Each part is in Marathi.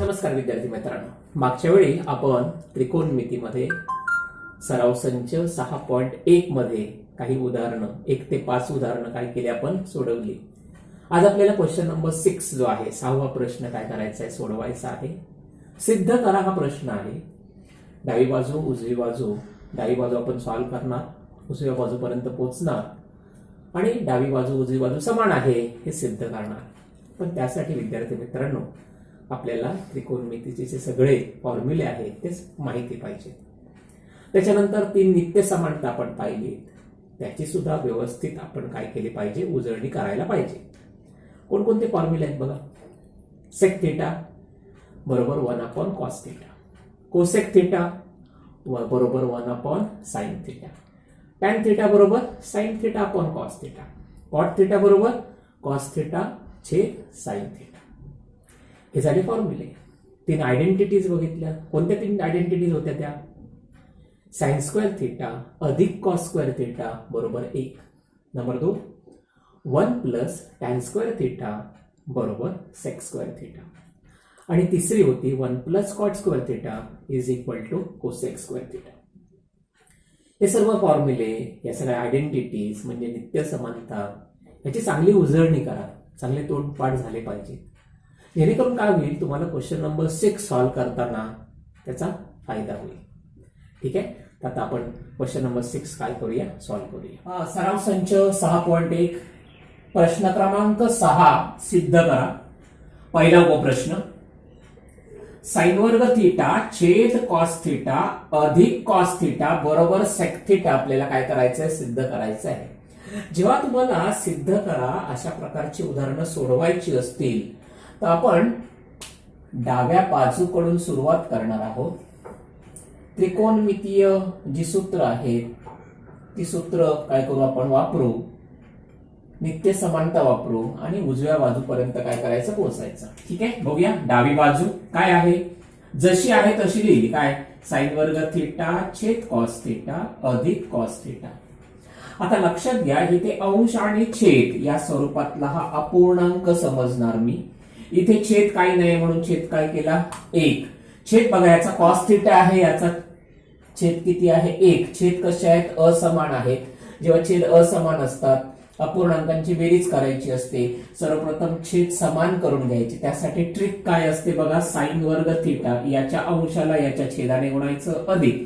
नमस्कार विद्यार्थी मित्रांनो, मागच्या वेळी आपण त्रिकोणमितीमध्ये सराव संच 6.1 मध्ये काही उदाहरणं 1 ते 5 उदाहरणं काय केली आपण सोडवली. आज आपल्याला क्वेश्चन नंबर 6 जो आहे 6वा प्रश्न काय करायचा आहे सोडवायचा आहे. सिद्ध करा हा प्रश्न आहे. डावी बाजू उजवी बाजू, डावी बाजू आपण सॉल्व्ह करणार, उजव्या बाजूपर्यंत पोहोचणार आणि डावी बाजू उजवी बाजू समान आहे हे सिद्ध करणार. पण त्यासाठी विद्यार्थी मित्रांनो आपल्याला त्रिकोणमितीचे जे सगळे फॉर्म्युले आहेत ते माहिती पाहिजे. त्याच्यानंतर 3 नित्य समानता आपण पाहिली, त्याची सुद्धा व्यवस्थित आपण काय केली पाहिजे, उजळणी करायला पाहिजे. कोणकोणते फॉर्म्युले आहेत बघा. सेक थीटा बरोबर 1/cos थीटा, कोसेक थीटा बरोबर 1/sin थीटा, टॅन थीटा बरोबर sin theta upon cos theta, cot theta बरोबर cos थीटा छेद sin थीटा. हे झाले फॉर्म्युले. 3 आयडेंटिटीज बघितल्या. कोणत्या 3 आयडेंटिटीज होत्या त्या? साइन स्क्वेअर थीटा अधिक कॉस स्क्वेअर थीटा बरोबर 1. Number 2 1 plus tan square theta बरोबर सेक स्क्वेअर थीटा. आणि तिसरी होती 1 plus cot square theta is equal to cosec square theta. हे सर्व फॉर्म्युले, या सगळ्या आयडेंटिटीज म्हणजे नित्य समानता याची चांगली उजळणी करा, चांगले तोंडपाठ झाले पाहिजे, जेणेकरून काय होईल तुम्हाला क्वेश्चन नंबर 6 सॉल्व्ह करताना त्याचा फायदा होईल. ठीक आहे, तर आता आपण क्वेश्चन नंबर 6 काय करूया, सॉल्व्ह करूया. सराव संच 6.1 प्रश्न क्रमांक 6 सिद्ध करा. पहिला उपप्रश्न, साइन वर्ग थीटा छेद कॉस थीटा अधिक कॉस थीटा बरोबर सेक थीटा आपल्याला काय करायचंय, सिद्ध करायचं आहे. जेव्हा तुम्हाला सिद्ध करा अशा प्रकारची उदाहरणं सोडवायची असतील तर आपण डाव्या बाजूकडून सुरुवात करणार आहोत. त्रिकोणमितीय जी सूत्र आहेत ती सूत्र काय करू आपण, वापरू, नित्य समानता वापरू आणि उजव्या बाजूपर्यंत काय करायचं, पोहोचायचं. ठीक आहे, बघूया. डावी बाजू काय आहे, जशी आहे तशी लिहिली. काय, साइन वर्ग थीटा छेद कॉस थीटा अधिक कॉस थीटा. आता लक्षात घ्या इथे अंश आणि छेद या स्वरूपातला हा अपूर्णांक समजणार मी. इथे छेद काही नाही म्हणून छेद काय केला, 1. छेद बघा याचा कॉस थीटा आहे, याचा छेद किती आहे, 1. छेद कसे आहेत, असमान आहेत. जेव्हा छेद असमान असतात अपूर्णांकांची बेरीज करायची असते, सर्वप्रथम छेद समान करून घ्यायची. त्यासाठी ट्रिक काय असते बघा, साइन वर्ग थीटा याच्या अंशाला याच्या छेदाने गुणायचं अधिक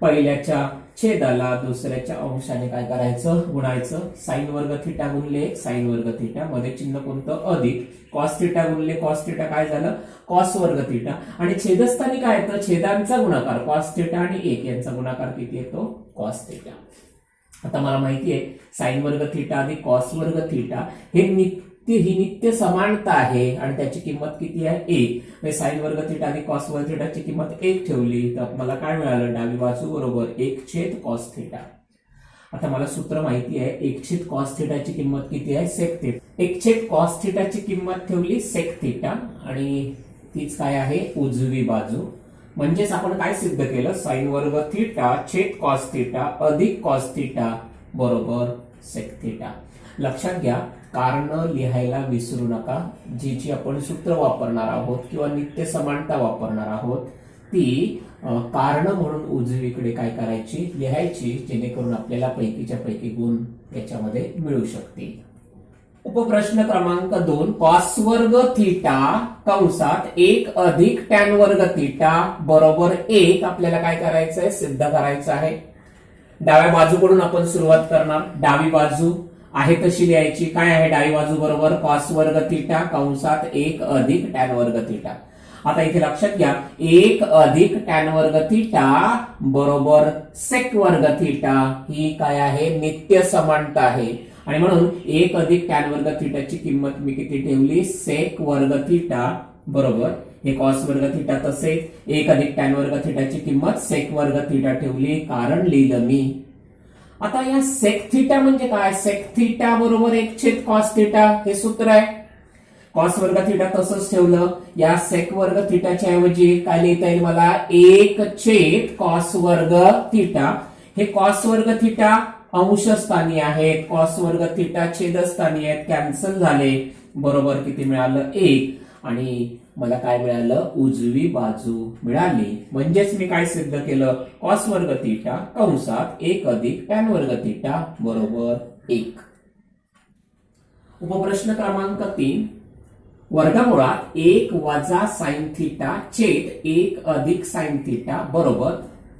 पहिल्याच्या छेदाला दुसऱ्याच्या अंशाने काय करायचं, गुणायचं. साइन वर्ग थीटा गुणले साइन वर्ग थीटा, मध्ये चिन्ह कोणतं, अधिक. कॉस थीटा गुणले कॉस थीटा काय झालं, कॉस वर्ग थीटा. आणि छेदस्थानी काय येतं, छेदांचा गुणाकार कॉस थीटा आणि 1 यांचा गुणाकार किती येतो, कॉस थीटा. आता मला माहिती आहे साइन वर्ग थीटा अधिक कॉस वर्ग थीटा हे ही नित्य समानता आहे आणि त्याची किंमत किती आहे, 1. साइन वर्ग थीटा अधिक कॉस वर्ग थीटाची किंमत 1 ठेवली तर मला काय मिळालं, डावी बाजू बरोबर 1 छेद कॉस थीटा. आता मला सूत्र माहिती आहे, 1 छेद कॉस थीटाची किंमत किती आहे, सेक थीटा. 1 छेद कॉस थीटाची किंमत ठेवली सेक थीटा आणि तीच काय आहे, उजवी बाजू. म्हणजेच आपण काय सिद्ध केलं, साइन वर्ग थीटा छेद कॉस थीटा अधिक कॉस थीटा बरोबर सेक थीटा. लक्षात घ्या कारण लिहायला विसरू नका. जी आपण सूत्र वापरणार आहोत किंवा नित्य समानता वापरणार आहोत ती कारण म्हणून उजवीकडे काय करायची, लिहायची, जेणेकरून आपल्याला पैकीच्या पैकी गुण याच्यामध्ये मिळू शकतील. उपप्रश्न क्रमांक 2, कॉस वर्ग थीटा कंसात 1 अधिक टॅन वर्ग थीटा बरोबर 1 आपल्याला काय करायचं आहे, सिद्ध करायचं आहे. डाव्या बाजूकडून आपण सुरुवात करणार. डावी बाजू आहे तशी लिहायची. काय आहे, डावी बाजू बरोबर कॉस वर्ग थीटा कंसात 1 अधिक टॅन वर्ग थीटा. आता इथे लक्षात घ्या 1 अधिक टॅन वर्ग थीटा बरोबर सेक वर्ग थीटा ही काय आहे, नित्य समानता आहे. आणि म्हणून 1 अधिक टॅन वर्ग थीटाची किंमत मी किती ठेवली, सेक वर्ग थीटा बरोबर हे कॉस वर्ग थीटा, तसेच 1 अधिक टॅन वर्ग थीटाची किंमत सेक वर्ग थीटा ठेवली, कारण लिहिलं मी. आता या सेक थीटा म्हणजे काय, सेक थीटा बरोबर 1 छेद कॉस थीटा हे सूत्र आहे. कॉस वर्ग थीटा तसंच ठेवलं. या सेक वर्ग थीटाच्या ऐवजी काय लिहिता येईल मला, 1 छेद कॉस वर्ग थीटा. हे कॉस वर्ग थीटा अंशस्थानी आहेत, कॉस वर्ग थिटा छेदस्थानी आहेत, कॅन्सल झाले. बरोबर किती मिळालं? 1. आणि मला काय मिळालं? उजवी बाजू मिळाली. म्हणजेच मी काय सिद्ध केलं? कॉस वर्ग थिटा कंसात 1 अधिक टॅन वर्ग थिटा बरोबर 1. उपप्रश्न क्रमांक 3. वर्गमुळात 1 वजा साइन थिटा छेद 1 अधिक साइन थिटा बरोबर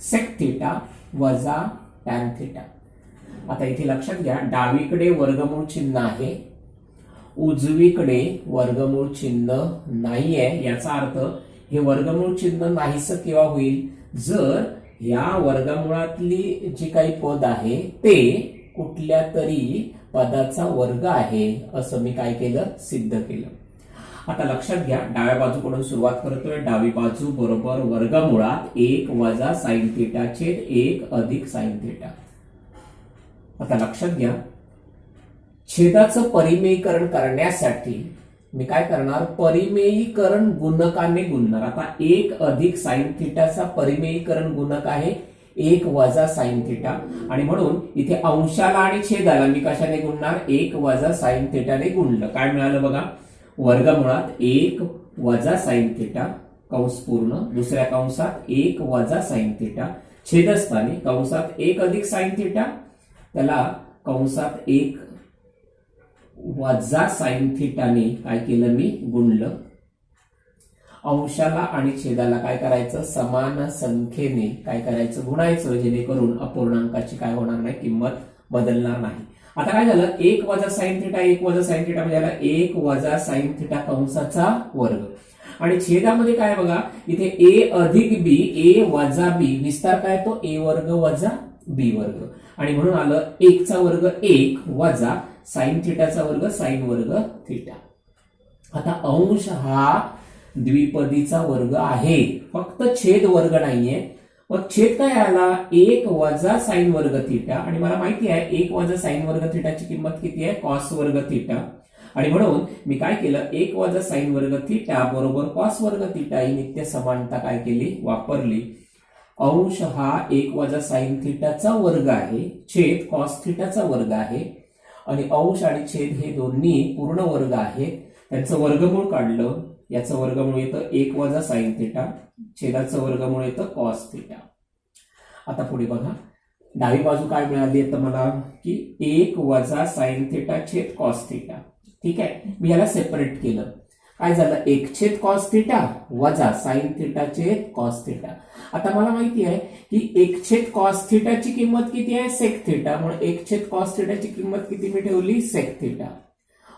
सेक थिटा वजा टॅन थिटा. आता इथे लक्षात घ्या, डावीकडे वर्गमूळ चिन्ह आहे, उजवीकडे वर्गमूळ चिन्ह नाहीये. याचा अर्थ हे वर्गमूळ चिन्ह नाहीस केव्हा होईल? जर या वर्गमुळातली जी काही पद आहे ते कुठल्या तरी पदाचा वर्ग आहे असं मी काय केलं? सिद्ध केलं. आता लक्षात घ्या, डाव्या बाजूकडून सुरुवात करतोय. डावी बाजू बरोबर वर्गमुळात 1 वजा साइन थिटा छेद 1 अधिक साइन थिटा. आता लक्षात घ्या, छेदाचं परिमेयीकरण करण्यासाठी मी काय करणार? परिमेयीकरण गुणकाने गुणणार. आता 1 अधिक साइन थिटाचा परिमेयीकरण गुणक आहे 1 वजा साइन थिटा, आणि म्हणून इथे अंशाला आणि छेदाला मी कशाने गुणणार? 1 वजा साइन थिटाने गुणलं. काय मिळालं बघा? वर्गमुळात 1 वजा साइन थिटा कंस पूर्ण, दुसऱ्या कंसात 1 वजा साइन थिटा छेदस्थानी कंसात 1 अधिक साइन थिटा, त्याला कंसात 1 वजा साइन थिटाने काय केलं? मी गुणलं. अंशाला आणि छेदाला काय करायचं? समान संख्येने काय करायचं? गुणायचं, जेणेकरून अपूर्णांकाची काय होणार नाही? किंमत बदलणार नाही. आता काय झालं? 1 वजा साइन थिटा 1 वजा साइन थिटा म्हणजे 1 वजा साइन थिटा कंसाचा वर्ग, आणि छेदामध्ये काय बघा, इथे ए अधिक बी, ए वजा बी, विस्तार काय? तो ए वर्ग वजा बी वर्ग, आणि म्हणून आलं 1 चा वर्ग 1 वजा साइन थिटाचा वर्ग साइन वर्ग थिटा. आता अंश हा द्विपदीचा वर्ग आहे, फक्त छेद वर्ग नाहीये. मग छेद काय आला? 1 वजा साइन वर्ग थिटा, आणि मला माहिती आहे 1 वजा साइन वर्ग थिटाची किंमत किती आहे? कॉस वर्ग थिटा, आणि म्हणून मी काय केलं? 1 वजा साइन वर्ग थिटा बरोबर कॉस वर्ग थिटा ही नित्य समानता काय केली? वापरली. अंश हा 1 वजा साइन थिटाचा वर्ग आहे, छेद कॉस थिटाचा वर्ग आहे, आणि अंश आणि छेद हे दोन्ही पूर्ण वर्ग आहेत. त्यांचं वर्गमूळ काढलं, याचं वर्गमूळ येतं 1 वजा साइन थिटा, छेदाचं वर्गमूळ येतं कॉस थिटा. आता पुढे बघा, डावी बाजू काय मिळाली आहे तर मला? की 1 वजा साइन थिटा छेद कॉस थिटा. ठीक आहे, मी याला सेपरेट केलं. काय झालं? 1 छेद कॉस थिटा वजा साइन थिटा छेद कॉस थिटा. आता मला माहिती आहे की 1 छेद कॉस थिटाची किंमत किती आहे? सेक थिटा, म्हणून 1 छेद कॉस थिटाची किंमत किती मी ठेवली? सेक थिटा,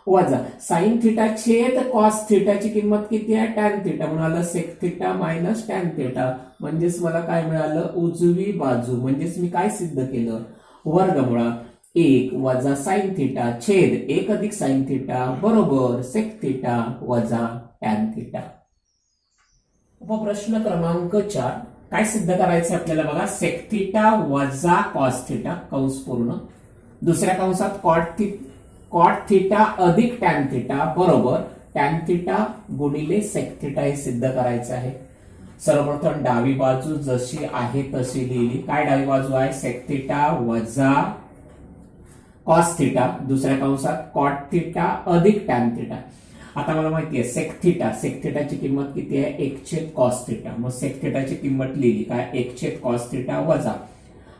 वजा साइन थिटा छेद कॉस थिटाची किंमत किती आहे? टॅन थिटा, म्हणून आलं sec theta minus tan theta. म्हणजेच मला काय मिळालं? उजवी बाजू. म्हणजेच मी काय सिद्ध केलं? वर्गमुळात 1 वजा साइन थिटा छेद 1 अधिक साइन थिटा बरोबर सेक थिटा वजा टॅन थिटा. उपप्रश्न क्रमांक 4. काय सिद्ध करायचं आपल्याला बघा? सेक थिटा वजा कॉस थिटा कंस पूर्ण, दुसऱ्या कंसात कॉट थिटा अधिक टॅन थिटा बरोबर टॅन थिटा गुणिले सेक थिटा हे सिद्ध करायचं आहे. सर्वप्रथम डावी बाजू जशी आहे तशी लिहिली. काय डावी बाजू आहे? सेक थिटा वजा कॉस थिटा, दुसऱ्या कंसात कॉट थिटा अधिक टॅन थिटा. आता मला माहिती आहे सेक थिटाची किंमत किती आहे? 1 छेद कॉस थिटा. मग सेक थिटाची किंमत लिहिली काय? 1 छेद कॉस थिटा वजा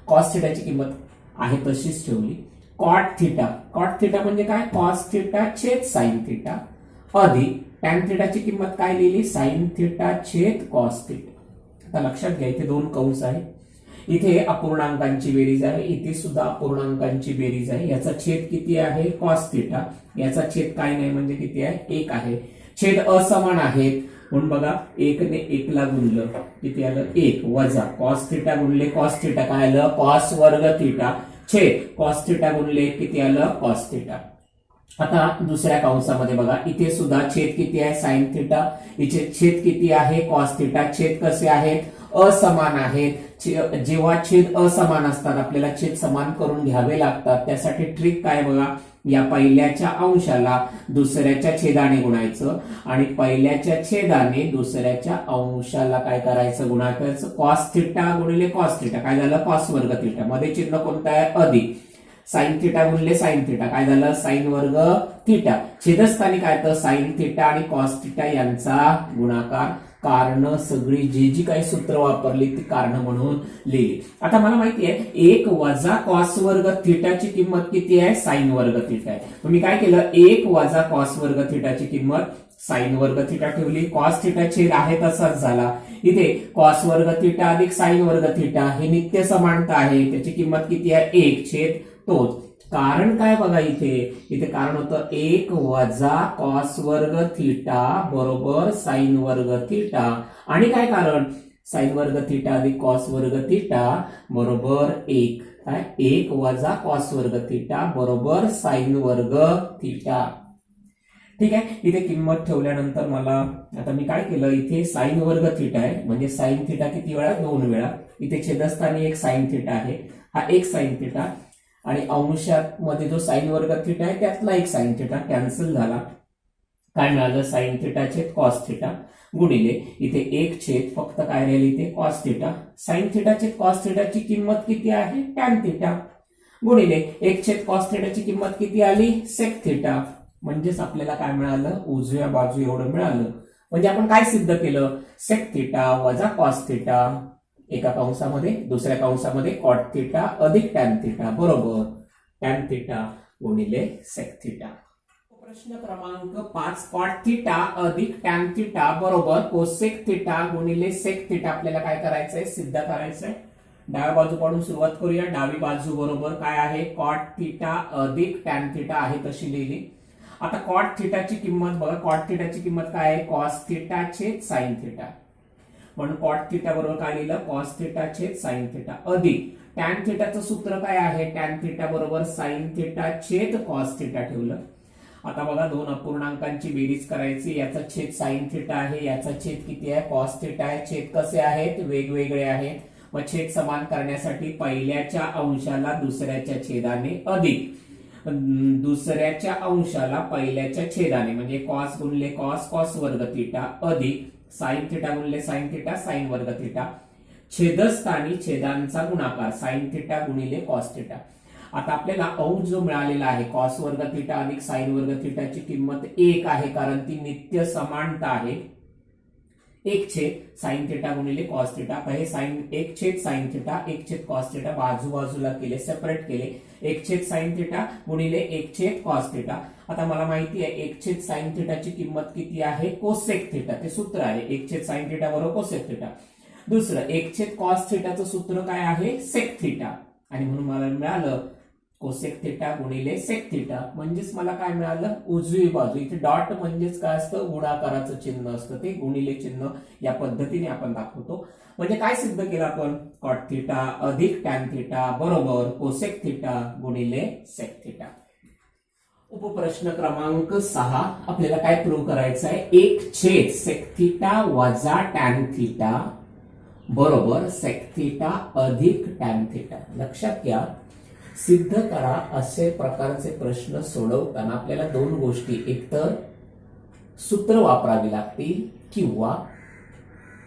कॉस थिटाची किंमत आहे तशीच ठेवली. कॉट थिटा म्हणजे काय? कॉस थिटा छेद साइन थिटा अधिक टॅन थिटाची किंमत काय लिहिली? साइन थिटा छेद कॉस थिटा. आता लक्षात घ्या, इथे 2 कंस आहे, इथे अपूर्णांकांची बेरीज आहे, इथे सुद्धा अपूर्णांकांची बेरीज आहे. याचा छेद किती आहे? Cos theta. याचा छेद काय नाही म्हणजे किती आहे? 1 आहे. छेद असमान आहेत म्हणून बघा 1 ने 1 ला गुणलं किती आलं? 1 वजा कॉस थिटा गुणले कॉस थिटा काय आलं? कॉस वर्ग थिटा छेद कॉस थिटा गुणले किती आलं? Cos theta. आता दुसऱ्या कंसामध्ये बघा, इथे सुद्धा छेद किती आहे? Sine theta. इथे छेद किती आहे? Cos theta. छेद कसे आहेत? असमान आहेत. जेव्हा छेद असमान असतात आपल्याला छेद समान करून घ्यावे लागतात. त्यासाठी ट्रिक काय बघा, या पहिल्याच्या अंशाला दुसऱ्याच्या छेदाने गुणायचं, आणि पहिल्याच्या छेदाने दुसऱ्याच्या अंशाला काय करायचं? गुणाकारायचं. कॉस थिटा गुणिले कॉस थिटा काय झालं? कॉस वर्ग थिटा. मध्ये चिन्ह कोणतं आहे? अधिक. साइन थिटा गुणिले साइन थिटा काय झालं साइन वर्ग थिटा छेदस्थानी काय तर साइन थिटा आणि कॉस थिटा यांचा गुणाकार कारण सगळी जी काही सूत्र वापरली ती कारण म्हणून लिहिली. आता मला माहिती आहे 1 वजा कॉस वर्ग थिटाची किंमत किती आहे साइन वर्ग थिटा आहे. मग मी काय केलं 1 वजा कॉस वर्ग थिटाची किंमत साइन वर्ग थिटा ठेवली. कॉस थिटा छेद आहे तसाच झाला. इथे कॉस वर्ग थिटा अधिक साइन वर्ग थिटा हे नित्य समानता आहे. त्याची किंमत किती आहे 1 छेद तोच. कारण काय बघा इथे कारण होतं 1 वजा कॉस वर्ग थिटा बरोबर साइन वर्ग थिटा आणि काय कारण साइन वर्ग थिटा अधिक कॉस वर्ग थिटा बरोबर 1 काय 1 वजा कॉस वर्ग थिटा बरोबर साइन वर्ग थिटा. ठीक आहे. इथे किंमत ठेवल्यानंतर मला आता मी काय केलं इथे साइन वर्ग थिटा आहे म्हणजे साइन थिटा किती वेळा 2 वेळा. इथे छेदस्थानी एक साइन थिटा आहे हा एक साइन थिटा आणि अंशात मध्ये जो साइन वर्ग थिटा आहे त्यातला एक साइन थिटा कॅन्सल झाला. काय मिळालं साइन थिटा छेद कॉस थिटा गुणिले इथे एक छेद फक्त काय राहील इथे कॉस थिटा. साइन थिटा छेद कॉस थिटाची किंमत किती आहे टॅन थिटा गुणिले एक छेद कॉस थिटाची किंमत किती आली सेक थिटा. म्हणजेच आपल्याला काय मिळालं उजव्या बाजू एवढं मिळालं. म्हणजे आपण काय सिद्ध केलं सेक थिटा वजा कॉस थिटा एका कंसामध्ये दुसऱ्या कंसामध्ये कॉट थिटा अधिक टॅन थिटा बरोबर टॅन थिटा गुणिले सेक थिटा. प्रश्न क्रमांक 5 कॉट थिटा अधिक टॅन थिटा बरोबर कोसेक थिटा गुणिले सेक थिटा आपल्याला काय करायचंय सिद्ध करायचंय. डाव्या बाजू पाडून सुरुवात करूया. डावी बाजू बरोबर काय आहे कॉट थिटा अधिक टॅन थिटा आहे तशी लिहिली. आता कॉट थिटाची किंमत बघा कॉट थिटाची किंमत काय आहे कॉस थिटा छेद साइन थिटा म्हणून कॉट थिटा बरोबर काय लिहिलं कॉस थिटा छेद साइन थिटा अधिक टॅन थिटाचं सूत्र काय आहे टॅन थिटा बरोबर साइन थिटा छेद कॉस थिटा ठेवलं. आता बघा दोन अपूर्णांकांची बेरीज करायची. याचा छेद साइन थिटा आहे याचा छेद किती आहे कॉस थिटा आहे. छेद कसे आहेत वेगवेगळे आहेत. मग छेद समान करण्यासाठी पहिल्याच्या अंशाला दुसऱ्याच्या छेदाने अधिक दुसऱ्याच्या अंशाला पहिल्याच्या छेदाने म्हणजे कॉस गुणिले कॉस कॉस वर्ग थिटा अधिक साइन थिटा गुणिले साइन थिटा साइन वर्ग थिटा छेदस्थानी छेदांचा गुणाकार साइन थिटा गुणिले कॉस थिटा. आता आपल्याला अंश जो मिळालेला आहे कॉस वर्ग थिटा अधिक साइन वर्ग थिटाची किंमत 1 आहे कारण ती नित्य समानता आहे. 1 छेद साइन थिटा गुणिले कॉस थिटा. आता हे साइन 1 छेद साइन थिटा 1 छेद कॉस थिटा बाजूबाजूला केले सेपरेट केले. 1 छेद साइन थिटा गुणिले 1 छेद कॉस थिटा. आता मला माहिती आहे 1 छेद साइन थिटाची किंमत किती आहे कोसेक थिटा ते सूत्र आहे 1 छेद साइन थिटा बरोबर कोसेक थिटा. दुसरं 1 छेद कॉस थिटाचं सूत्र काय आहे सेक थिटा आणि म्हणून मला मिळालं कोसेक थिटा गुणिले सेक थिटा. म्हणजेच मला काय मिळालं उजवी बाजू. इथे डॉट म्हणजेच काय असतं गुणाकाराचं चिन्ह असतं ते गुणिले चिन्ह या पद्धतीने आपण दाखवतो. म्हणजे काय सिद्ध केलं आपण कॉट थिटा अधिक टॅन थिटा बरोबर कोसेक थिटा गुणिले सेक थिटा. उपप्रश्न क्रमांक 6 आपल्याला काय प्रूव्ह करायचं आहे 1 छेद सेक थिटा वजा टॅन थिटा बरोबर सेक थिटा अधिक टॅन थिटा. लक्षात घ्या सिद्ध करा असे प्रकारचे प्रश्न सोडवताना आपल्याला दोन गोष्टी एकतर सूत्र वापरावी लागतील किंवा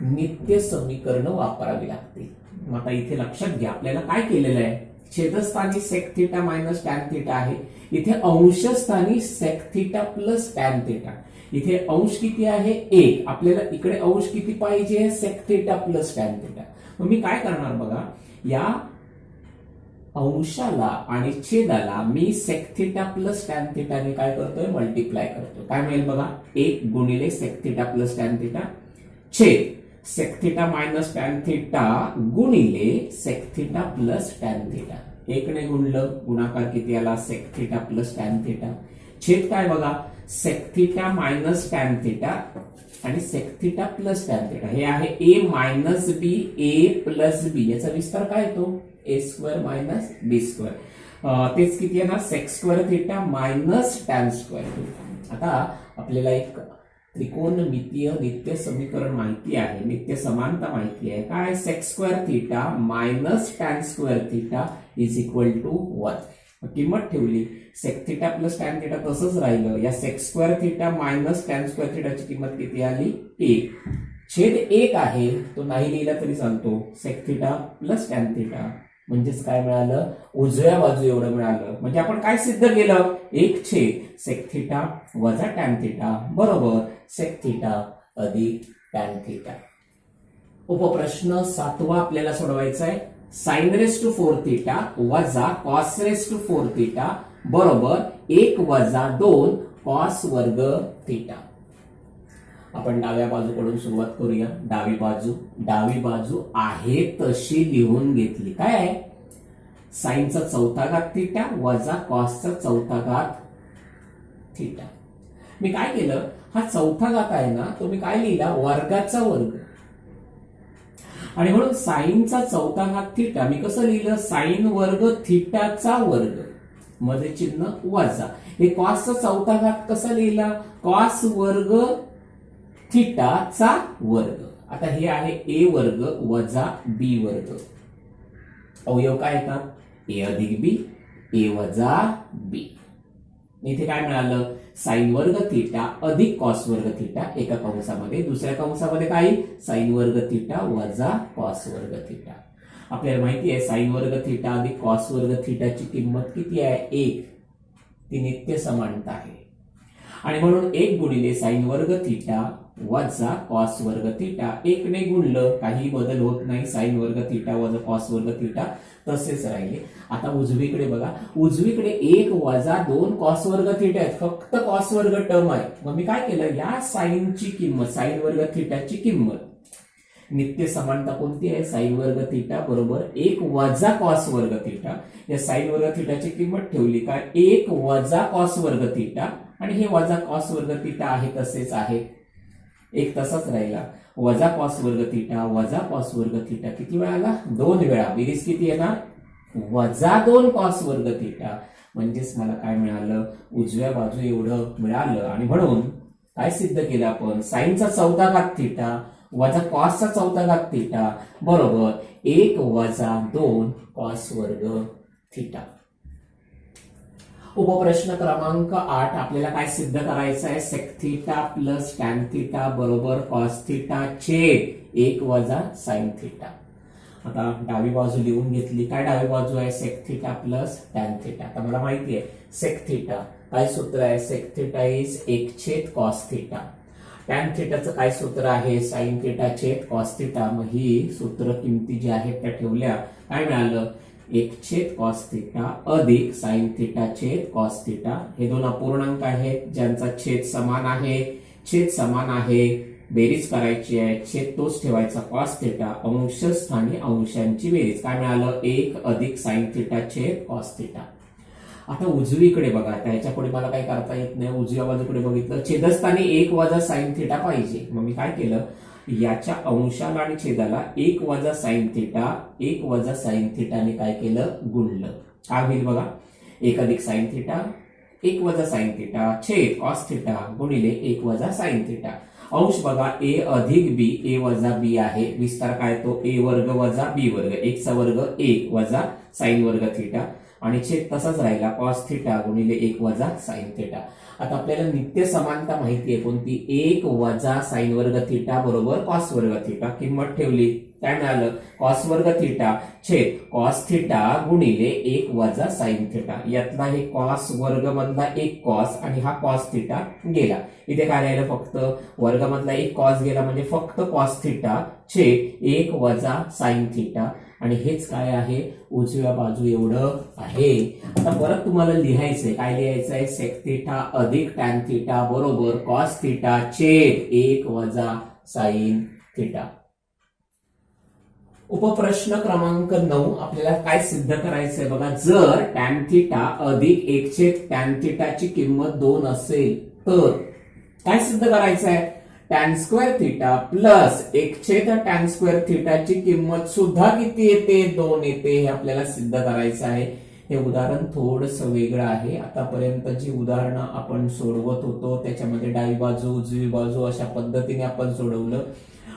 नित्य समीकरण वापरावी लागतील. मग आता इथे लक्षात घ्या आपल्याला काय केलेलं आहे छेदस्थानी sec theta minus tan theta आहे. इथे अंशस्थानी sec theta plus tan theta. इथे अंश किती आहे 1 आपल्याला इकडे अंश किती पाहिजे sec theta plus tan theta. मग मी काय करणार बघा या अंशाला आणि छेदाला मी सेक थिटा प्लस टॅन थिटाने काय करतोय मल्टिप्लाय करतो. काय मिळेल बघा 1 गुणिले sec theta plus tan theta छेद sec theta minus tan theta गुणिले sec theta plus tan theta. 1 ने गुणलं गुणाकार किती आला sec theta plus tan theta छेद काय बघा sec theta minus tan theta आणि सेक थिटा प्लस टॅन थिटा. हे आहे ए मायनस बी ए प्लस बी याचा विस्तार काय येतो A square minus B square. तेच किती आहे ना sec square theta minus tan square. आता आपल्याला एक त्रिकोणमितीय नित्य समीकरण माहिती आहे नित्य समानता माहिती आहे काय sec square theta minus tan square theta is equal to 1. किंमत ठेवली sec theta plus tan theta तसंच राहिलं. या sec square theta minus tan square थिटाची किंमत किती आली 1 छेद 1 आहे तो नाही लिहिला तरी चालतो sec theta plus tan theta म्हणजेच काय मिळालं, उजव्या बाजू एवढं मिळालं. म्हणजे आपण काय सिद्ध केलं, 1 सेक थिटा वजा टॅन थिटा बरोबर सेक थिटा अधिक टॅन थिटा. उपप्रश्न 7वा आपल्याला सोडवायचा आहे. साइन रेस टू 4 थिटा वजा कॉस रेस टू 4 थिटा बरोबर 1 वजा 2 कॉस वर्ग थिटा. आपण डाव्या बाजूकडून सुरुवात करूया. डावी बाजू आहे तशी लिहून घेतली. काय आहे, साइनचा चौथा घात थिटा वजा कॉसचा चौथा घात थिटा. मी काय केलं, हा चौथा घात आहे ना, तो मी काय लिहिला, वर्गाचा वर्ग. आणि म्हणून साइनचा चौथा घात थिटा मी कसं लिहिलं, साइन वर्ग थिटाचा वर्ग मध्ये चिन्ह वजा. हे कॉसचा चौथा घात कसं लिहिला, कॉस वर्ग थिटाचा वर्ग. आता हे आहे ए वर्ग वजा बी वर्ग. अवयव काय येतात, ए अधिक बी, ए वजा बी. इथे काय मिळालं, साइन वर्ग थिटा अधिक कॉस वर्ग थिटा एका कंसामध्ये, दुसऱ्या कंसामध्ये काय, साइन वर्ग थिटा वजा कॉस वर्ग थिटा. आपल्याला माहिती आहे साइन वर्ग थिटा अधिक कॉस वर्ग थिटाची किंमत किती आहे, 1. ती नित्य समानता आहे. आणि म्हणून 1 गुणिले साइन वर्ग थिटा वजा कॉस वर्ग थिटा, 1 ने गुणलं काही बदल होत नाही, साइन वर्ग थिटा वजा कॉस वर्ग थिटा तसेच राहिले. आता उजवीकडे बघा, उजवीकडे 1 वजा 2 कॉस वर्ग थिटा आहेत, फक्त कॉस वर्ग टर्म आहे. मग मी काय केलं, या साइनची किंमत, साइन वर्ग थिटाची किंमत, नित्य समानता कोणती आहे, साइन वर्ग थिटा बरोबर 1 वजा कॉस वर्ग थिटा. या साइन वर्ग थिटाची किंमत ठेवली काय, 1 वजा कॉस वर्ग थिटा, आणि हे वजा कॉस वर्ग थिटा आहे तसेच आहे, एक तसाच राहिला. वजा कॉस वर्ग थिटा वजा कॉस वर्ग थिटा किती वेळा आला, 2 वेळा. बेरीज किती येणार, वजा 2 कॉस वर्ग थिटा. म्हणजेच मला काय मिळालं, उजव्या बाजू एवढं मिळालं. आणि म्हणून काय सिद्ध केलं आपण, साइनचा चौथा घात थिटा वजा कॉसचा चौथा घात थिटा बरोबर 1 वजा 2 कॉस वर्ग थिटा. उपप्रश्न क्रमांक 8 आपल्याला काय सिद्ध करायचं आहे, sec theta plus tan theta बरोबर कॉस थिटा छेद 1 वजा साइन थिटा. आता डावी बाजू लिहून घेतली. काय डावी बाजू आहे, sec theta plus tan theta. आता मला माहिती आहे सेक थिटा काय सूत्र आहे, सेक थिटा इज 1 छेद कॉस थिटा. टॅन थिटाचं काय सूत्र आहे, साइन थिटा छेद कॉस थिटा. मग ही सूत्र किमती जी आहेत त्या ठेवल्या, काय मिळालं, 1 छेद कॉस थिटा अधिक साइन थिटा छेद कॉस थिटा. हे दोन अपूर्णांक आहेत ज्यांचा छेद समान आहे, छेद समान आहे, बेरीज करायची आहे, छेद तोच ठेवायचा कॉस थिटा, अंश स्थानी अंशांची बेरीज. काय मिळालं, 1 अधिक साइन थिटा छेद कॉस थिटा. आता उजवीकडे बघा, त्याच्या पुढे मला काही करता येत नाही, उजव्या बाजूकडे बघितलं, छेदस्थानी 1 वजा साइन थिटा पाहिजे. मग मी काय केलं, याच्या अंशाला आणि छेदाला 1 वजा साइन थिटा 1 वजा साइन थिटाने काय केलं, गुणलं. काय होईल बघा, 1 अधिक साइन थिटा 1 वजा साइन थिटा छेद कॉस थिटा गुणिले 1 वजा साइन थिटा. अंश बघा, ए अधिक बी, ए वजा बी आहे, विस्तार काय तो ए वर्ग वजा बी वर्ग, 1 चा वर्ग 1 वजा साइन वर्ग थिटा, आणि छेद तसाच राहिला कॉस थिटा गुणिले 1 वजा साइन थिटा. आता आपल्याला नित्य समानता माहिती आहे कोणती, 1 वजा साइन वर्ग थिटा बरोबर कॉस वर्ग थिटा. किंमत ठेवली, काय मिळालं, कॉस वर्ग थिटा छेद कॉस थिटा गुणिले 1 वजा साइन थिटा. यातला हे कॉस वर्ग मधला 1 कॉस आणि हा कॉस थिटा गेला. इथे काय राहिलं, फक्त वर्ग मधला 1 कॉस गेला, म्हणजे फक्त कॉस थिटा छेद 1 वजा साइन थिटा. आणि हेच काय आहे, उजव्या बाजू एवढं आहे. आता परत तुम्हाला लिहायचंय, काय लिहायचंय, सेक थिटा अधिक टॅन थिटा बरोबर कॉस थिटा छेद 1 वजा साइन थिटा. उपप्रश्न क्रमांक 9 आपल्याला काय सिद्ध करायचंय बघा, जर टॅन थिटा अधिक 1 छेद टॅन थिटाची किंमत 2 असेल तर काय सिद्ध करायचंय, टॅन स्क्वेअर थिटा प्लस 1 छेद टॅन स्क्वेअर थिटाची किंमत सुद्धा किती येते, 2 येते. हे आपल्याला सिद्ध करायचं आहे. हे उदाहरण थोडंसं वेगळं आहे. आतापर्यंत जी उदाहरणं आपण सोडवत होतो त्याच्यामध्ये डावी बाजू उजवी बाजू अशा पद्धतीने आपण सोडवलं.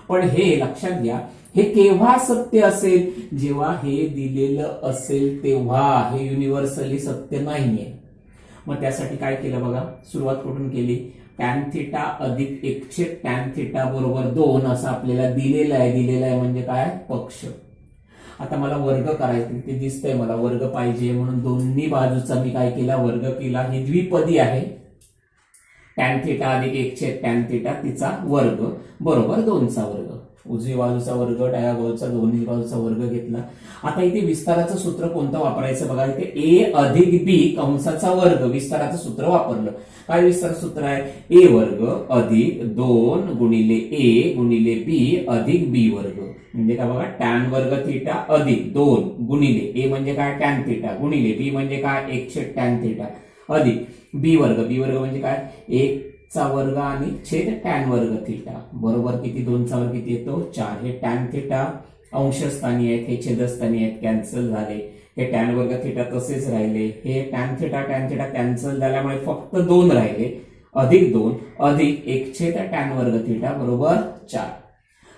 पण हे लक्षात घ्या, हे केव्हा सत्य असेल, जेव्हा हे दिलेलं असेल तेव्हा. हे युनिव्हर्सली सत्य नाहीये. मग त्यासाठी काय केलं बघा, सुरुवात कुठून केली, टॅन थिटा अधिक 1 छेद टॅन थिटा बरोबर 2 असं आपल्याला दिलेलं आहे. दिलेलं आहे म्हणजे काय, पक्ष. आता मला वर्ग करायचे, ते दिसतंय मला वर्ग पाहिजे म्हणून दोन्ही बाजूचा मी काय केला, वर्ग केला. ही द्विपदी आहे, टॅन थिटा अधिक 1 टॅन थिटा तिचा वर्ग बरोबर 2चा वर्ग. उजवी बाजूचा वर्ग, डाव्या बाजूचा, दोन्ही बाजूचा वर्ग घेतला. आता इथे विस्ताराचं सूत्र कोणतं वापरायचं बघा. इथे ए अधिक बी कंसाचा वर्ग विस्ताराचं सूत्र वापरलं. काय विस्तार सूत्र आहे, ए वर्ग अधिक 2 गुणिले ए गुणिले बी अधिक बी वर्ग. म्हणजे काय बघा, टॅन वर्ग थिटा अधिक 2 गुणिले ए म्हणजे काय टॅन थिटा गुणिले बी म्हणजे काय 1 टॅन थिटा अधिक बी वर्ग. बी वर्ग म्हणजे काय 1 चा वर्ग आणि छेद टॅन वर्ग थिटा बरोबर किती, 2चा वर्ग किती येतो 4. हे टॅन थिटा अंशस्थानी आहेत, हे छेदस्थानी आहेत, कॅन्सल झाले. हे टॅन वर्ग थिटा तसेच राहिले. हे टॅन थिटा कॅन्सल झाल्यामुळे फक्त 2 राहिले. अधिक 2 अधिक 1 टॅन वर्ग थिटा बरोबर 4.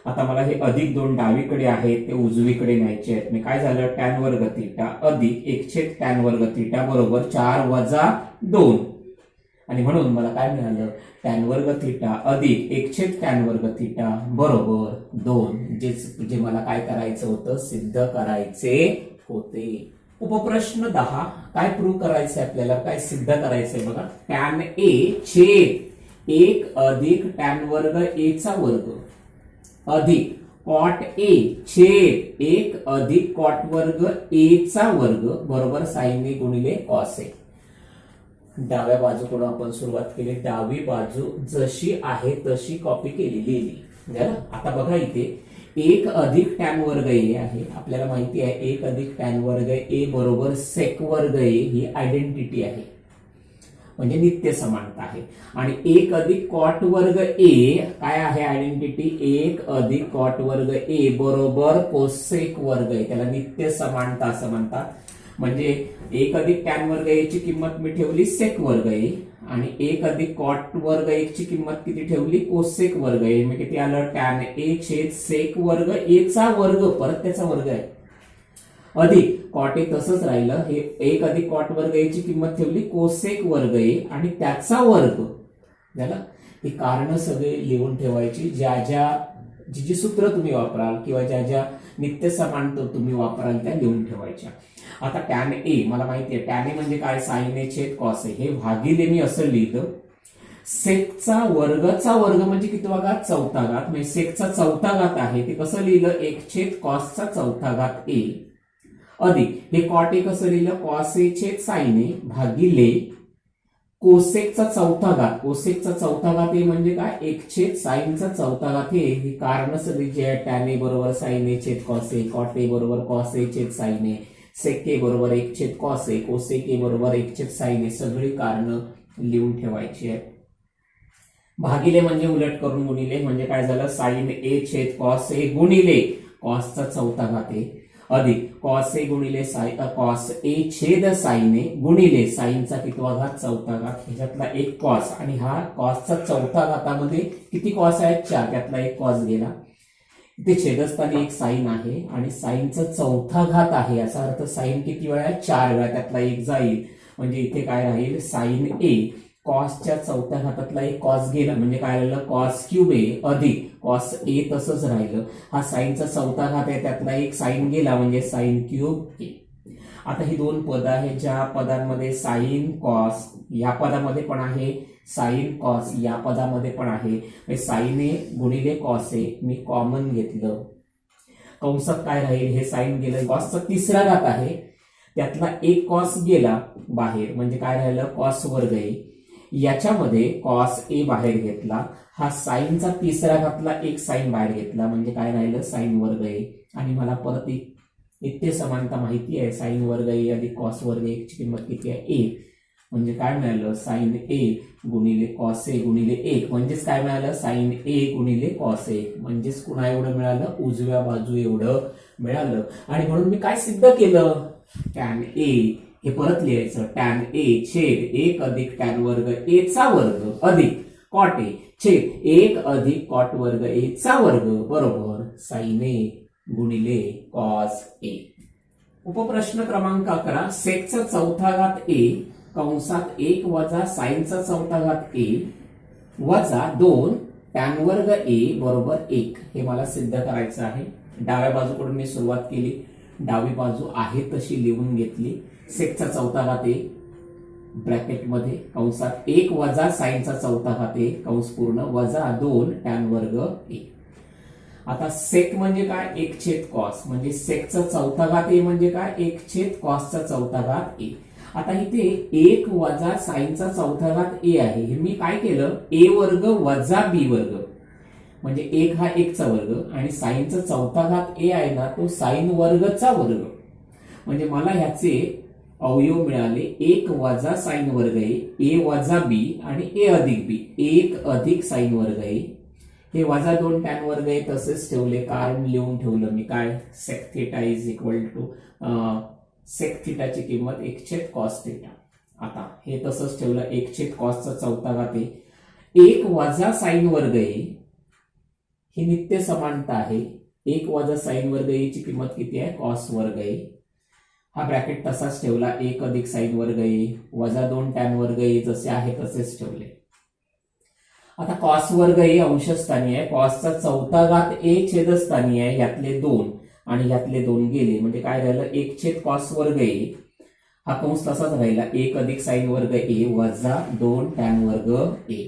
आता मला हे अधिक 2 डावीकडे आहेत ते उजवीकडे न्यायचे आहेत. मी काय झालं, टॅन वर्ग थिटा अधिक 1 टॅन वर्ग थिटा बरोबर 4 वजा 2. आणि म्हणून मला काय मिळालं, टॅन वर्ग थिटा अधिक 1 टॅन वर्ग थिटा बरोबर 2. जे मला काय करायचं होतं, सिद्ध करायचे होते. उपप्रश्न 10 काय प्रूव्ह करायचंय आपल्याला, काय सिद्ध करायचंय बघा. टॅन ए छेद 1 अधिक टॅन वर्ग ए चा वर्ग अधिक कॉट ए छेद 1 अधिक कॉट वर्ग ए चा वर्ग बरोबर साइन ए गुणिले कॉस ए. डाव्या बाजूकडून आपण सुरुवात केली. डावी बाजू जशी आहे तशी कॉपी केलेली लिहिली. आता बघा इथे 1 अधिक टॅन वर्ग ए आहे. आपल्याला माहिती आहे 1 अधिक टॅन वर्ग ए बरोबर सेक वर्ग ए ही आयडेंटिटी आहे, म्हणजे नित्य समानता आहे. आणि 1 अधिक कॉट वर्ग ए काय आहे आयडेंटिटी, 1 अधिक कॉट वर्ग ए बरोबर कोसेक वर्ग ए, त्याला नित्य समानता असं म्हणतात. म्हणजे 1 अधिक टॅन वर्ग ए ची किंमत मी ठेवली सेक वर्ग ए आणि 1 अधिक कॉट वर्ग ए ची किंमत किती ठेवली कोसेक वर्ग ए. मग किती आलं, टॅन ए छेद सेक वर्ग ए चा वर्ग परत त्याचा वर्ग आहे अधिक कॉट ए तसंच राहिलं. हे 1 अधिक कॉट वर्ग ए ची किंमत ठेवली कोसेक वर्ग ए आणि त्याचा वर्ग झाला. ही कारण सगळे लिहून ठेवायची, जी सूत्र तुम्ही वापराल किंवा ज्या नित्य समानता तुम्ही वापराल त्या लिहून ठेवायच्या. आता टॅन ए मला माहिती आहे, टॅन ए म्हणजे काय साइन ए छेद कॉस ए. हे भागिले मी असं लिहिलं, सेकचा वर्गचा वर्ग म्हणजे कितवा घात, 4था घात. म्हणजे सेकचा 4था घात आहे ते कसं लिहिलं, 1 कॉसचा 4था घात ए अधिक हे कॉट ए कसं लिहिलं, कॉस ए छेद साइन ए भागिले कोसेकचा 4था घात. कोसेकचा 4था घात ए म्हणजे काय 1 साइनचा 4था घात ए. ही कारण सगळी जे आहे, टॅन ए बरोबर साइन ए छेद कॉस ए, कॉट ए बरोबर कॉस ए छेद साइन ए, सेक ए बरोबर 1 कॉस ए, कोसेक ए बरोबर 1 साइन ए, सगळी कारण लिहून ठेवायची आहे. भागिले म्हणजे उलट करून गुणिले, म्हणजे काय झालं, साइन ए छेद कॉस ए गुणिले कॉसचा 4था घात ए अधिक कॉस ए गुणिले कॉस ए छेद साइन ए गुणिले साइनचा कितवा घात 4था घात. ह्याच्यातला 1 कॉस आणि हा कॉसचा 4था घातामध्ये किती कॉस आहेत 4, त्यातला 1 कॉस गेला. इथे छेदस्थानी 1 साइन आहे आणि साइनचा 4था घात आहे, याचा अर्थ साइन किती वेळा 4 वेळा, त्यातला 1 जाईल. म्हणजे इथे काय राहील, साइन ए कॉसच्या 4थ्या घातातला 1 कॉस गेला म्हणजे काय राहिलं, कॉस क्यूब ए अधिक कॉस ए तसंच राहिलं. हा साइनचा 4था घात आहे, त्यातला 1 साइन गेला म्हणजे साइन क्यूब ए. आता ही 2 पद आहेत, ज्या पदांमध्ये साइन कॉस या पदामध्ये पण आहे, साइन कॉस या पदामध्ये पण आहे. साइन ए गुणिले कॉस ए मी कॉमन घेतलं, कंसात काय राहील, हे साइन गेलं, कॉसचा 3रा घात आहे त्यातला 1 कॉस गेला बाहेर म्हणजे काय राहिलं कॉस वर्ग ए. याच्यामध्ये कॉस ए बाहेर घेतला, हा साइनचा 3रा घातला 1 साइन बाहेर घेतला म्हणजे काय राहिलं साइन वर्ग ए. आणि मला परत एक नित्य समानता माहिती आहे, साइन वर्ग ए अधिक कॉस वर्ग ए ची किंमत किती आहे 1, म्हणजे काय मिळालं साइन ए गुणिले कॉस ए गुणिले 1, म्हणजेच काय मिळालं साइन ए गुणिले कॉस ए, म्हणजेच कुणा एवढं मिळालं, उजव्या बाजू एवढं मिळालं. आणि म्हणून मी काय सिद्ध केलं, टॅन ए हे परत लिहायचं, टॅन ए छेद 1 अधिक टॅन वर्ग ए चा वर्ग अधिक कॉट ए छेद 1 अधिक कॉट वर्ग ए चा वर्ग बरोबर साइन ए गुणिले कॉस ए. उपप्रश्न क्रमांक 11, सेकचा 4था घात ए कंसात 1 वजा साइनचा 4था घात ए वजा 2 टॅन वर्ग ए बरोबर 1 हे मला सिद्ध करायचं आहे. डाव्या बाजूकडून मी सुरुवात केली, डावी बाजू आहे तशी लिहून घेतली. सेकचा चौथा घात ए ब्रॅकेटमध्ये कंसात 1 वजा साईनचा चौथा घात ए कंस पूर्ण वजा 2 टॅन वर्ग ए. आता सेक म्हणजे काय 1 कॉस म्हणजे सेकचा चौथा घात ए म्हणजे काय 1 कॉसचा चौथा घात ए. आता इथे 1 वजा साईनचा चौथा घात ए आहे. हे मी काय केलं ए वर्ग वजा बी वर्ग म्हणजे 1 हा 1 चा वर्ग आणि साईनचा चौथा घात ए आहे ना तो साईन वर्गचा वर्ग म्हणजे मला ह्याचे अवयव मिळाले 1 वजा साईन वर्ग ए वजा बी आणि ए अधिक बी 1 अधिक साईन वर्ग ए. हे वजा 2 टॅन वर्ग ए तसेच ठेवले कारण लिहून ठेवलं मी काय sec theta is equal to sec थिटाची किंमत 1 कॉस थिटा. आता हे तसंच ठेवलं 1 कॉसचा चौथा घात ए 1 वजा साईन वर्ग ए ही नित्य समानता आहे. 1 वजा साईन वर्ग ए ची किंमत किती आहे कॉस वर्ग ए. हा ब्रॅकेट तसाच ठेवला 1 अधिक साईन वर्ग ए वजा 2 टॅन वर्ग ए जसे आहे तसेच ठेवले. आता कॉस वर्ग ए अंशस्थानी आहे कॉसचा चौथा घात ए छेदस्थानी आहे यातले 2 आणि यातले 2 गेले म्हणजे काय राहिलं 1 कॉस वर्ग ए. हा कंस तसाच राहिला 1 अधिक साईन वर्ग ए वजा 2 टॅन वर्ग ए.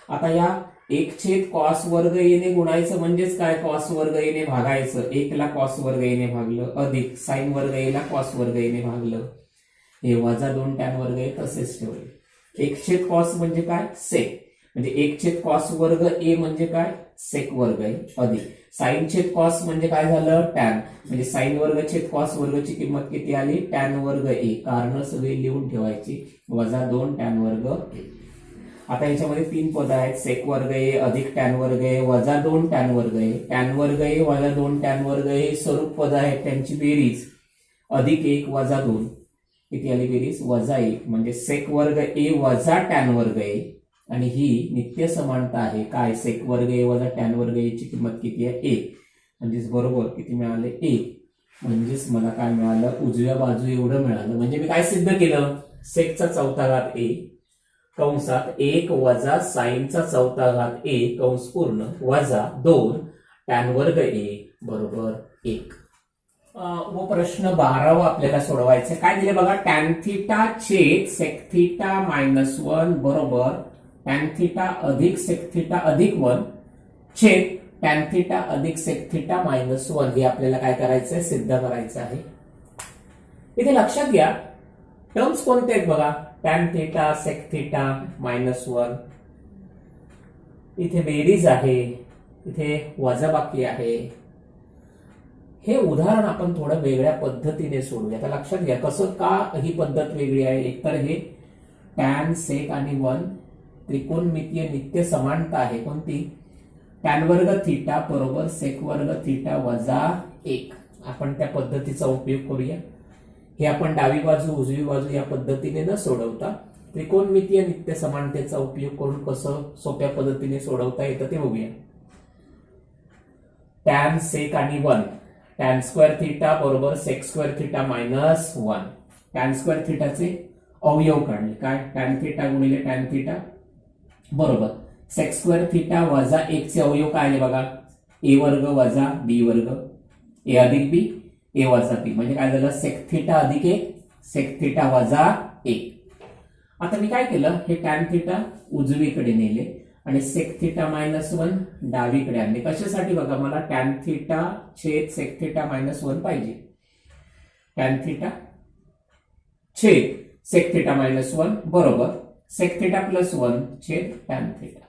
आता या 1 कॉस वर्ग ए ने गुणायचं म्हणजेच काय कॉस वर्ग ए ने भागायचं 1 ला कॉस वर्ग ए ने भागलं अधिक साईन वर्ग ए ला कॉस वर्ग ए ने भागलं हे वजा 2 टॅन वर्ग ए तसेच ठेवले. 1 कॉस म्हणजे काय सेक म्हणजे 1 कॉस वर्ग ए म्हणजे काय सेक वर्ग ए अधिक साईन कॉस म्हणजे काय झालं टॅन म्हणजे साईन वर्ग कॉस वर्गची किंमत किती आली टॅन वर्ग ए. कारण सगळी लिहून ठेवायची वजा 2 टॅन वर्ग ए. आता याच्यामध्ये 3 पद आहेत सेक वर्ग ए अधिक टॅन वर्ग ए वजा 2 टॅन वर्ग ए. टॅन वर्ग ए वजा 2 टॅन वर्ग ए हे स्वरूप पद आहेत त्यांची बेरीज अधिक 1 वजा 2 किती आली बेरीज वजा 1 म्हणजे सेक वर्ग ए वजा टॅन वर्ग ए. आणि ही नित्य समानता आहे काय सेक वर्ग ए वजा टॅन वर्ग ए ची किंमत किती आहे 1 म्हणजेच बरोबर किती मिळाले 1 म्हणजेच मला काय मिळालं उजव्या बाजू एवढं मिळालं. म्हणजे मी काय सिद्ध केलं सेकचा चौथा घात ए कंसात 1 वजा साईनचा चौथा घात ए कंस पूर्ण वजा 2 टॅन वर्ग ए बरोबर 1. व प्रश्न 12 आपल्याला सोडवायचा काय दिले बघा टॅन थिटा छेद सेक थिटा -1 बरोबर टॅन थिटा अधिक सेक थिटा अधिक 1 छेद टॅन थिटा अधिक सेक थिटा -1 हे आपल्याला काय करायचं आहे सिद्ध करायचं आहे. इथे लक्षात घ्या टर्म्स कोणते आहेत बघा टॅन थिटा सेक थिटा -1 इथे बेरीज आहे इथे वजाबाकी आहे. हे उदाहरण आपण थोडं वेगळ्या पद्धतीने सोडूया. आता लक्षात घ्या कसं का ही पद्धत वेगळी आहे. एकतर हे टॅन सेक आणि 1 त्रिकोणमितीय नित्य समानता आहे कोणती टॅन वर्ग थिटा बरोबर सेक वर्ग थिटा वजा 1 आपण त्या पद्धतीचा उपयोग करूया. हे आपण डावी बाजू उजवी बाजू या पद्धतीने न सोडवता त्रिकोणमितीय नित्य समानतेचा उपयोग करून कसं सोप्या पद्धतीने सोडवता येतं ते बघूया. टॅन सेक आणि 1 टॅन स्क्वेअर थिटा बरोबर sec square theta -1 tan square थिटाचे अवयव काढले काय टॅन थिटा गुणिले टॅन थिटा बरोबर सेक स्क्वेअर थिटा वजा 1 चे अवयव काय आले बघा ए वर्ग वजा बी वर्ग ए अधिक बी ए वजा बी म्हणजे काय झालं सेक थिटा अधिक 1 सेक थिटा वजा 1. आता मी काय केलं हे टॅन थिटा उजवीकडे नेले आणि सेक थिटा -1 डावीकडे आणले. कशासाठी बघा मला टॅन थिटा छेद सेक थिटा -1 पाहिजे. टॅन थिटा छेद सेक थिटा -1 बरोबर सेक थिटा +1 छेद टॅन थिटा.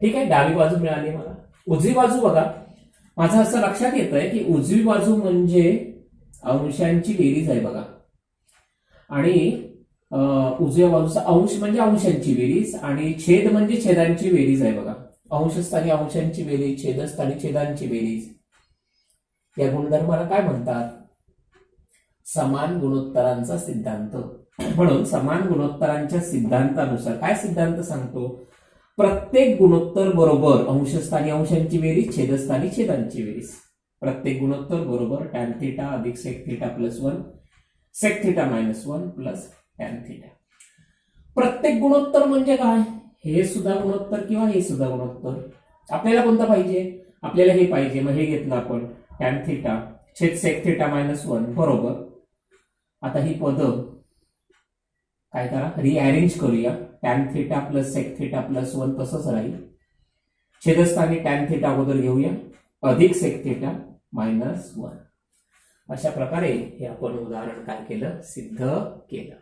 ठीक आहे डावी बाजू मिळाली मला. उजवी बाजू बघा माझं असं लक्षात येतंय की उजवी बाजू म्हणजे अंशांची बेरीज आहे बघा आणि उजव्या बाजूचा अंश म्हणजे अंशांची बेरीज आणि छेद म्हणजे छेदांची बेरीज आहे बघा. अंशस्थानी अंशांची बेरीज छेदस्थानी छेदांची बेरीज या गुणधर्माला काय म्हणतात समान गुणोत्तरांचा सिद्धांत. म्हणून समान गुणोत्तरांच्या सिद्धांतानुसार काय सिद्धांत सांगतो प्रत्येक गुणोत्तर बरोबर अंशस्थानी अंशांची बेरीज छेदस्थानी छेदांची बेरीज. प्रत्येक गुणोत्तर बरोबर टॅन थिटा अधिक sec theta +1 sec theta -1 plus tan theta. प्रत्येक गुणोत्तर म्हणजे काय हे सुद्धा गुणोत्तर किंवा हे सुद्धा गुणोत्तर. आपल्याला कोणतं पाहिजे आपल्याला हे पाहिजे मग हे घेतलं आपण टॅन थिटा छेद सेक थिटा मायनस 1 बरोबर. आता ही पद काय करा, रिअरेंज करूया. Tan theta plus sec theta plus 1 तसंच राहील. छेदस्थानी टॅन थिटा अगोदर घेऊया, अधिक सेक थिटा मायनस 1. अशा प्रकारे हे आपण उदाहरण काय केलं, सिद्ध केलं.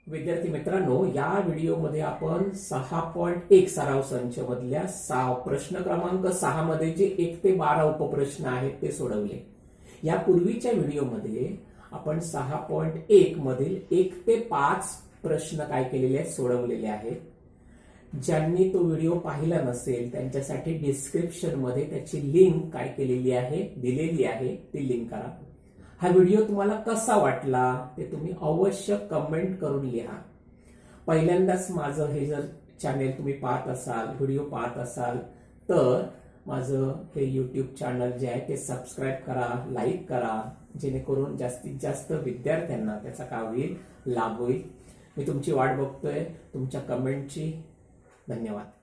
विद्यार्थी मित्रांनो, या व्हिडिओमध्ये आपण 6.1 सराव संच मधल्या प्रश्न क्रमांक 6 मध्ये जे 1 ते 12 उपप्रश्न आहेत ते सोडवले. या पूर्वीच्या व्हिडिओमध्ये आपण 6.1 मधील 1 ते 5 प्रश्न काय केलेले आहेत, सोडवलेले आहेत. ज्यांनी तो व्हिडिओ पाहिला नसेल त्यांच्यासाठी डिस्क्रिप्शन मध्ये त्याची लिंक काय केलेली आहे, दिलेली आहे, ती लिंक करा. हा व्हिडिओ तुम्हाला कसा वाटला ते तुम्ही अवश्य कमेंट करून लिहा. पहिल्यांदाच माझं हे जर चॅनेल तुम्ही पाहत असाल, व्हिडिओ पाहत असाल, तर माझं हे यूट्यूब चॅनल जे आहे ते सबस्क्राईब करा, लाईक करा, जेणेकरून जास्तीत जास्त विद्यार्थ्यांना त्याचा काय होईल, लाभ होईल. मी तुमची वाट बघतोय, तुमच्या कमेंटची. धन्यवाद.